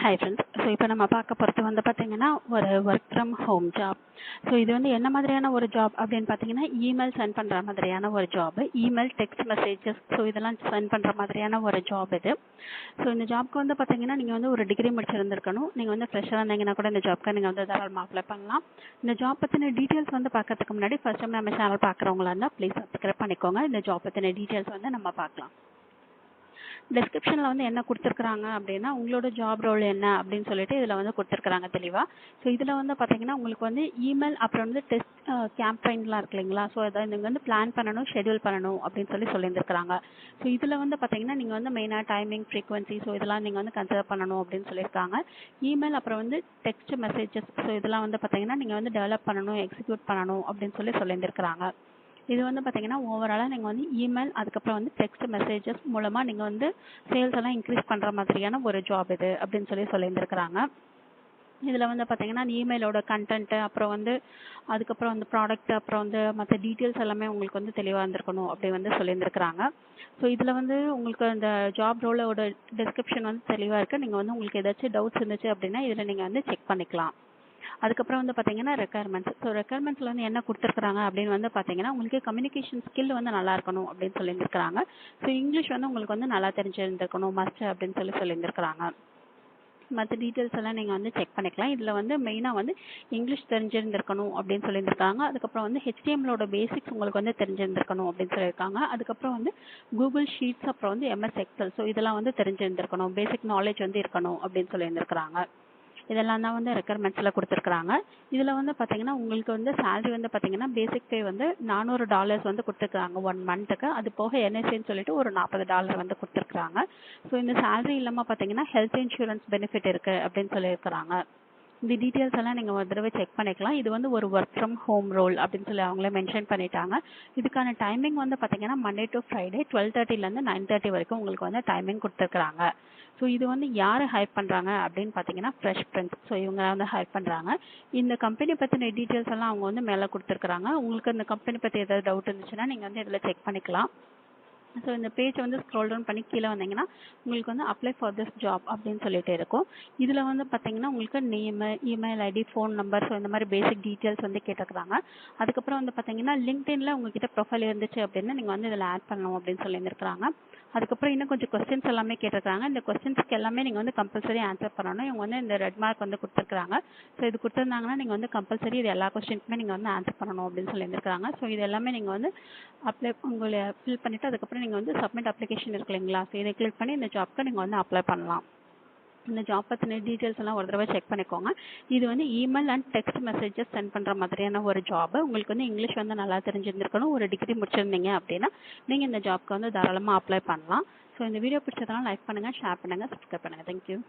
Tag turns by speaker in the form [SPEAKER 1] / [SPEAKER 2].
[SPEAKER 1] Hi friends. So இப்போ நம்ம பார்க்க போகிறது வந்து பார்த்தீங்கன்னா ஒரு work from home job. So இது வந்து என்ன மாதிரியான ஒரு ஜாப் அப்படின்னு பார்த்தீங்கன்னா இமெயில் சென்ட் பண்ணுற மாதிரியான ஒரு job. Email text messages so இதெல்லாம் சென்ட் பண்ணுற மாதிரியான ஒரு ஜாப் இது. ஸோ இந்த ஜாப்க்கு வந்து பார்த்தீங்கன்னா நீங்கள் வந்து ஒரு டிகிரி முடிச்சிருந்துருக்கணும். நீங்கள் வந்து ஃப்ரெஷ்ஷாக இருந்தீங்கன்னா கூட இந்த ஜாப்க்கு நீங்கள் வந்து தாராளமாக அப்ளை பண்ணலாம். இந்த ஜாப் பற்றின டீட்டெயில்ஸ் வந்து பார்க்கறதுக்கு முன்னாடி ஃபர்ஸ்ட் டைம் நம்ம சேனல் பார்க்குறவங்களா இருந்தால் ப்ளீஸ் சப்ஸ்கிரைப் பண்ணிக்கோங்க. இந்த ஜாப் பற்றின டீட்டெயில்ஸ் வந்து நம்ம பார்க்கலாம். டிஸ்கிரிப்ஷனில் வந்து என்ன கொடுத்துருக்குறாங்க அப்படின்னா உங்களோட ஜாப் ரோல் என்ன அப்படின்னு சொல்லிட்டு இதில் வந்து கொடுத்துருக்குறாங்க தெளிவாக. ஸோ இதில் வந்து பார்த்தீங்கன்னா உங்களுக்கு வந்து இமெயில் அப்புறம் வந்து டெஸ்ட் கேம்பெயின்லாம் இருக்கு இல்லைங்களா. ஸோ அதை நீங்கள் வந்து பிளான் பண்ணணும், ஷெட்யூல் பண்ணணும் அப்படின்னு சொல்லியிருந்துருக்காங்க. ஸோ இதில் வந்து பார்த்தீங்கன்னா நீங்கள் வந்து மெயினாக டைமிங், ஃப்ரீக்வன்சி ஸோ இதெல்லாம் நீங்கள் வந்து கன்சிடர் பண்ணணும் அப்படின்னு சொல்லியிருக்காங்க. இமெயில் அப்புறம் வந்து டெக்ஸ்ட் மெசேஜஸ் ஸோ இதெல்லாம் வந்து பார்த்தீங்கன்னா நீங்கள் வந்து டெவலப் பண்ணணும், எக்ஸிக்யூட் பண்ணணும் அப்படின்னு சொல்லியிருந்துருக்காங்க. இது வந்து பார்த்தீங்கன்னா ஓவராலாக நீங்கள் வந்து இமெயில் அதுக்கப்புறம் வந்து டெக்ஸ்ட் மெசேஜஸ் மூலமாக நீங்கள் வந்து சேல்ஸ் எல்லாம் இன்க்ரீஸ் பண்ணுற மாதிரியான ஒரு ஜாப் இது அப்படின்னு சொல்லியிருந்துருக்குறாங்க. இதில் வந்து பார்த்தீங்கன்னா இமெயிலோட கண்டென்ட்டு அப்புறம் வந்து அதுக்கப்புறம் வந்து ப்ராடக்ட் அப்புறம் வந்து மற்ற டீட்டெயில்ஸ் எல்லாமே உங்களுக்கு வந்து தெளிவாக இருந்திருக்கணும் அப்படி வந்து சொல்லியிருந்துருக்குறாங்க. ஸோ இதில் வந்து உங்களுக்கு அந்த ஜாப் ரோலோட டிஸ்கிரிப்ஷன் வந்து தெளிவாக இருக்குது. நீங்கள் வந்து உங்களுக்கு ஏதாச்சும் டவுட்ஸ் இருந்துச்சு அப்படின்னா இதில் நீங்கள் வந்து செக் பண்ணிக்கலாம். அதுக்கப்புறம் வந்து பார்த்தீங்கன்னா ரெக்குயர்மெண்ட்ஸ். ஸோ ரெக்குயர்மெண்ட்ஸில் வந்து என்ன கொடுத்துருக்குறாங்க அப்படின்னு வந்து பார்த்தீங்கன்னா உங்களுக்கு கம்யூனிகேஷன் ஸ்கில் வந்து நல்லா இருக்கணும் அப்படின்னு சொல்லியிருந்துருக்காங்க. ஸோ இங்கிலீஷ் வந்து உங்களுக்கு வந்து நல்லா தெரிஞ்சிருந்துருக்கணும் மஸ்ட் அப்படின்னு சொல்லியிருந்துருக்காங்க. மற்ற டீட்டெயில்ஸ் எல்லாம் நீங்கள் வந்து செக் பண்ணிக்கலாம். இதில் வந்து மெயினாக வந்து இங்கிலீஷ் தெரிஞ்சிருந்திருக்கணும் அப்படின்னு சொல்லியிருக்காங்க. அதுக்கப்புறம் வந்து HTMLோட பேசிக்ஸ் உங்களுக்கு வந்து தெரிஞ்சிருந்திருக்கணும் அப்படின்னு சொல்லியிருக்காங்க. அதுக்கப்புறம் வந்து கூகுள் ஷீட்ஸ் அப்புறம் வந்து MS எக்ஸல் ஸோ இதெல்லாம் வந்து தெரிஞ்சிருந்திருக்கணும், பேசிக் நாலேஜ் வந்து இருக்கணும் அப்படின்னு சொல்லியிருந்திருக்காங்க. இதெல்லாம் தான் வந்து ரெக்குயர்மெண்ட்ஸில் கொடுத்துருக்குறாங்க. இதில் வந்து பார்த்தீங்கன்னா உங்களுக்கு வந்து சேலரி வந்து பார்த்தீங்கன்னா பேசிக் பே வந்து $400 வந்து கொடுத்துருக்காங்க 1 மந்த்துக்கு. அது போக NSAன்னு சொல்லிட்டு ஒரு $40 வந்து கொடுத்துருக்குறாங்க. ஸோ இந்த சேலரி இல்லாமல் பார்த்தீங்கன்னா ஹெல்த் இன்சூரன்ஸ் பெனிஃபிட் இருக்குது அப்படின்னு சொல்லியிருக்கிறாங்க. இந்த டீட்டெயில்ஸ் எல்லாம் நீங்கள் ஒரு தடவை செக் பண்ணிக்கலாம். இது வந்து ஒரு ஒர்க் ஃப்ரம் ஹோம் ரோல் அப்படின்னு சொல்லி அவங்களே மென்ஷன் பண்ணிட்டாங்க. இதுக்கான டைமிங் வந்து பார்த்தீங்கன்னா மண்டே டு ஃப்ரைடே 12:30லேருந்து 9:30 வரைக்கும் உங்களுக்கு வந்து டைமிங் கொடுத்துருக்குறாங்க. ஸோ இது வந்து யார் ஹைர் பண்ணுறாங்க அப்படின்னு பார்த்தீங்கன்னா ஃப்ரெஷ் ஃப்ரெண்ட்ஸ். ஸோ இவங்க வந்து ஹைர் பண்ணுறாங்க. இந்த கம்பெனி பற்றின டீட்டெயில்ஸ் எல்லாம் அவங்க வந்து மேலே கொடுத்துருக்குறாங்க. உங்களுக்கு இந்த கம்பெனி பற்றி ஏதாவது டவுட் இருந்துச்சுன்னா நீங்கள் வந்து இதில் செக் பண்ணிக்கலாம். ஸோ இந்த பேஜை வந்து ஸ்க்ரோல் டவுன் பண்ணி கீழே வந்தீங்கன்னா உங்களுக்கு வந்து அப்ளை ஃபார் திஸ் ஜாப் அப்படின்னு சொல்லிட்டு இருக்கும். இதில் வந்து பார்த்தீங்கன்னா உங்களுக்கு name, email ID, phone number so இந்த மாதிரி பேசிக் டீட்டெயில்ஸ் வந்து கேட்டுக்கிறாங்க. அதுக்கப்புறம் வந்து பார்த்தீங்கன்னா லிங்க்டின்ல உங்ககிட்ட ப்ரொஃபைல் இருந்துச்சு அப்படின்னா நீங்கள் வந்து இதில் ஆட் பண்ணணும் அப்படின்னு சொல்லியிருந்துருக்காங்க. அதுக்கப்புறம் இன்னும் கொஞ்சம் கொஸ்டின்ஸ் எல்லாமே கேட்டிருக்காங்க. இந்த கொஸ்டின்ஸ்க்கு எல்லாமே நீங்கள் வந்து கம்பல்சரி ஆன்சர் பண்ணணும். இவங்க வந்து இந்த ரெட் மார்க் வந்து கொடுத்துருக்காங்க. ஸோ இது கொடுத்துருந்தாங்கன்னா நீங்கள் வந்து கம்பல்சரி இது எல்லா கொஸ்டின்ஸுமே நீங்கள் வந்து ஆன்சர் பண்ணணும் அப்படின்னு சொல்லியிருந்துருக்காங்க. ஸோ இது எல்லாமே நீங்கள் வந்து உங்களை ஃபில் பண்ணிவிட்டு அதுக்கப்புறம் நீங்கள் வந்து சப்மிட் அப்ளிகேஷன் இருக்கு இல்லைங்களா. ஸோ இதை கிளிக் பண்ணி இந்த ஜாப்க்கு நீங்கள் வந்து அப்ளை பண்ணலாம். இந்த ஜாப் பற்றின டீட்டெயில்ஸ் எல்லாம் ஒரு தடவை செக் பண்ணிக்கோங்க. இது வந்து email and text messages sent பண்ணுற மாதிரியான ஒரு ஜாப். உங்களுக்கு வந்து இங்கிலீஷ் வந்து நல்லா தெரிஞ்சிருந்திருக்கணும். ஒரு டிகிரி முடிச்சிருந்தீங்க அப்படின்னா நீங்கள் இந்த ஜாப்க்கு வந்து தாராளமாக அப்ளை பண்ணலாம். ஸோ இந்த வீடியோ பிடிச்சதுனால லைக் பண்ணுங்கள், ஷேர் பண்ணுங்கள், சப்ஸ்கிரைப் பண்ணுங்கள். தேங்க்யூ.